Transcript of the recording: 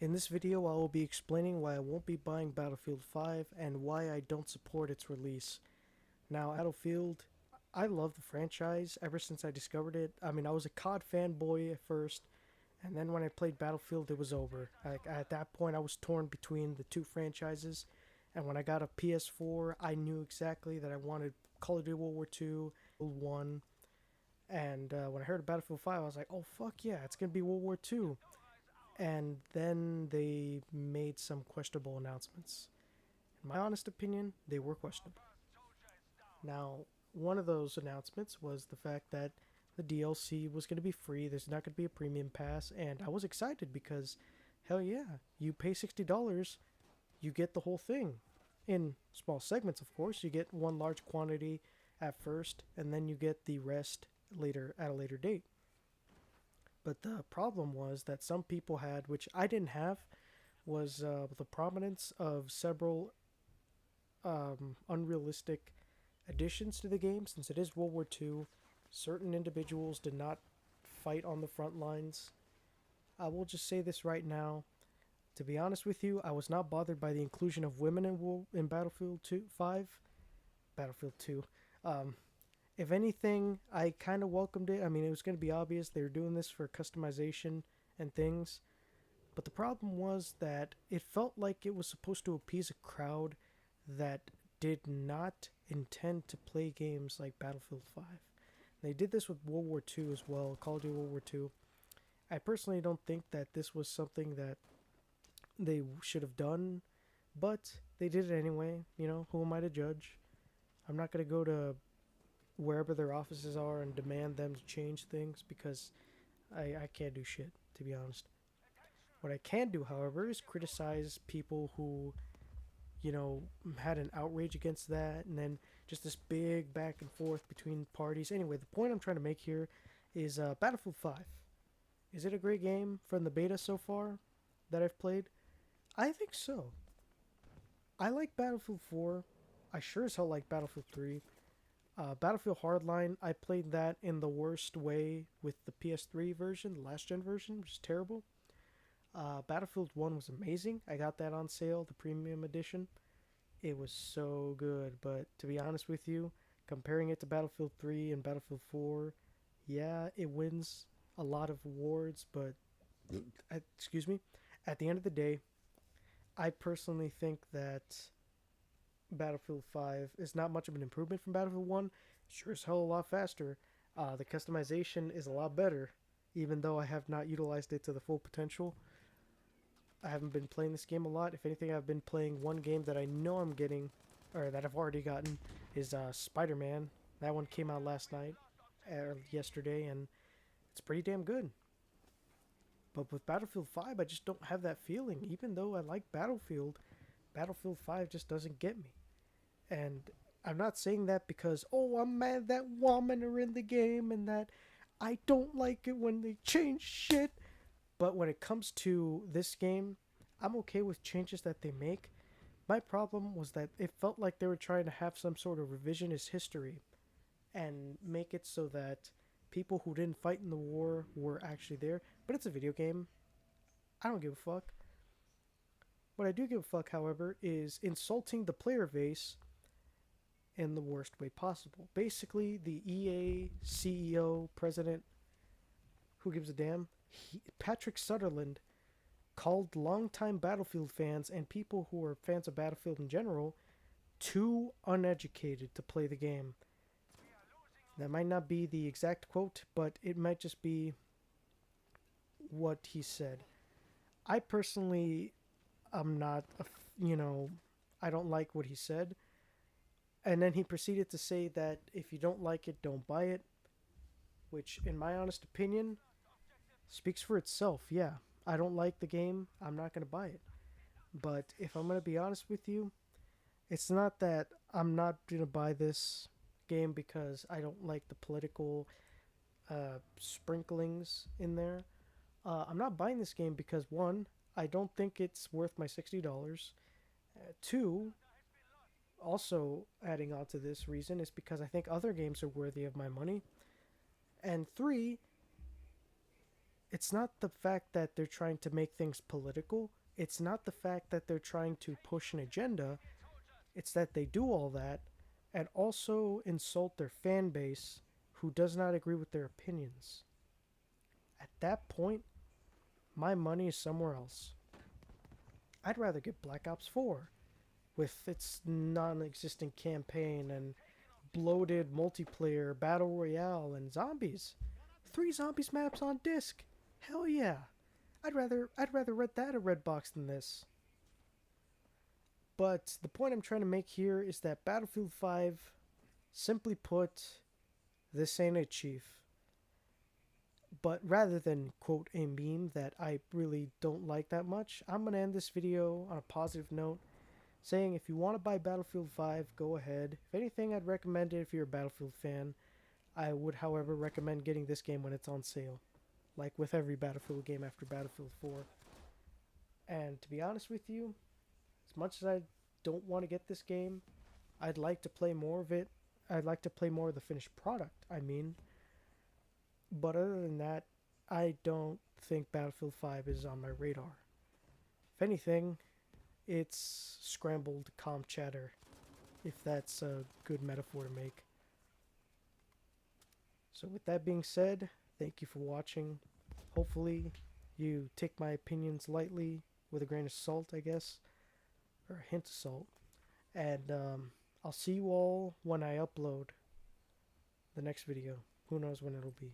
In this video, I will be explaining why I won't be buying Battlefield 5 and why I don't support its release. Now, Battlefield, I love the franchise ever since I discovered it. I mean, I was a COD fanboy at first, and then when I played Battlefield, it was over. Like, at that point, I was torn between the two franchises, and when I got a PS4, I knew exactly that I wanted Call of Duty World War II, 1, and when I heard of Battlefield 5, I was like, oh fuck yeah, it's gonna be World War II. And then they made some questionable announcements. In my honest opinion, they were questionable. Now, one of those announcements was the fact that the DLC was going to be free. There's not going to be a premium pass, and I was excited because, hell yeah, you pay $60, you get the whole thing. In small segments, of course. You get one large quantity at first, and then you get the rest later at a later date. But the problem was that some people had, which I didn't have, was the prominence of several unrealistic additions to the game. Since it is World War II, certain individuals did not fight on the front lines. I will just say this right now. To be honest with you, I was not bothered by the inclusion of women in Battlefield 2, 5, Battlefield 2. Um, if anything, I kind of welcomed it. I mean, it was going to be obvious they were doing this for customization and things. But the problem was that it felt like it was supposed to appease a crowd that did not intend to play games like Battlefield 5. They did this with World War II as well, Call of Duty World War II. I personally don't think that this was something that they should have done, but they did it anyway. You know, who am I to judge? I'm not going to go to wherever their offices are and demand them to change things because I can't do shit, to be honest. What I can do, however, is criticize people who, had an outrage against that, and then just this big back and forth between parties. Anyway, the point I'm trying to make here is Battlefield 5. Is it a great game from the beta so far that I've played? I think so. I like Battlefield 4. I sure as hell like Battlefield 3. Battlefield Hardline, I played that in the worst way with the PS3 version, the last gen version, which is terrible. Battlefield 1 was amazing. I got that on sale, the premium edition. It was so good, but to be honest with you, comparing it to Battlefield 3 and Battlefield 4, yeah, it wins a lot of awards, but excuse me, at the end of the day, I personally think that Battlefield 5 is not much of an improvement from Battlefield 1. Sure as hell a lot faster. The customization is a lot better, even though I have not utilized it to the full potential. I haven't been playing this game a lot. If anything, I've been playing one game that I know I'm getting, or that I've already gotten, is Spider-Man. That one came out last night, or yesterday, and it's pretty damn good. But with Battlefield 5, I just don't have that feeling. Even though I like Battlefield, Battlefield 5 just doesn't get me. And I'm not saying that because, oh, I'm mad that women are in the game and that I don't like it when they change shit. But when it comes to this game, I'm okay with changes that they make. My problem was that it felt like they were trying to have some sort of revisionist history and make it so that people who didn't fight in the war were actually there. But it's a video game. I don't give a fuck. What I do give a fuck, however, is insulting the player base in the worst way possible. Basically, the EA CEO, president, who gives a damn, Patrick Sutherland, called longtime Battlefield fans and people who are fans of Battlefield in general too uneducated to play the game. That might not be the exact quote, but it might just be what he said. I personally am not, I don't like what he said. And then he proceeded to say that if you don't like it, don't buy it. Which, in my honest opinion, speaks for itself. Yeah, I don't like the game. I'm not going to buy it. But if I'm going to be honest with you, it's not that I'm not going to buy this game because I don't like the political sprinklings in there. I'm not buying this game because, one, I don't think it's worth my $60. Two, also adding on to this reason, is because I think other games are worthy of my money. And three, It's not the fact that they're trying to make things political. It's not the fact that they're trying to push an agenda. It's that they do all that and also insult their fan base who does not agree with their opinions. At that point, my money is somewhere else. I'd rather get Black Ops 4 with its non existent campaign and bloated multiplayer, battle royale, and zombies. 3 zombies maps on disc. Hell yeah. I'd rather rent that a red box than this. But the point I'm trying to make here is that Battlefield 5, simply put, this ain't it, Chief. But rather than quote a meme that I really don't like that much, I'm going to end this video on a positive note, saying if you want to buy Battlefield 5, go ahead. If anything, I'd recommend it if you're a Battlefield fan. I would, however, recommend getting this game when it's on sale, like with every Battlefield game after Battlefield 4. And to be honest with you, as much as I don't want to get this game, I'd like to play more of it. I'd like to play more of the finished product, I mean. But other than that, I don't think Battlefield 5 is on my radar. If anything, it's scrambled comp chatter, if that's a good metaphor to make. So with that being said, thank you for watching. Hopefully you take my opinions lightly, with a grain of salt, I guess, or a hint of salt. And I'll see you all when I upload the next video. Who knows when it'll be.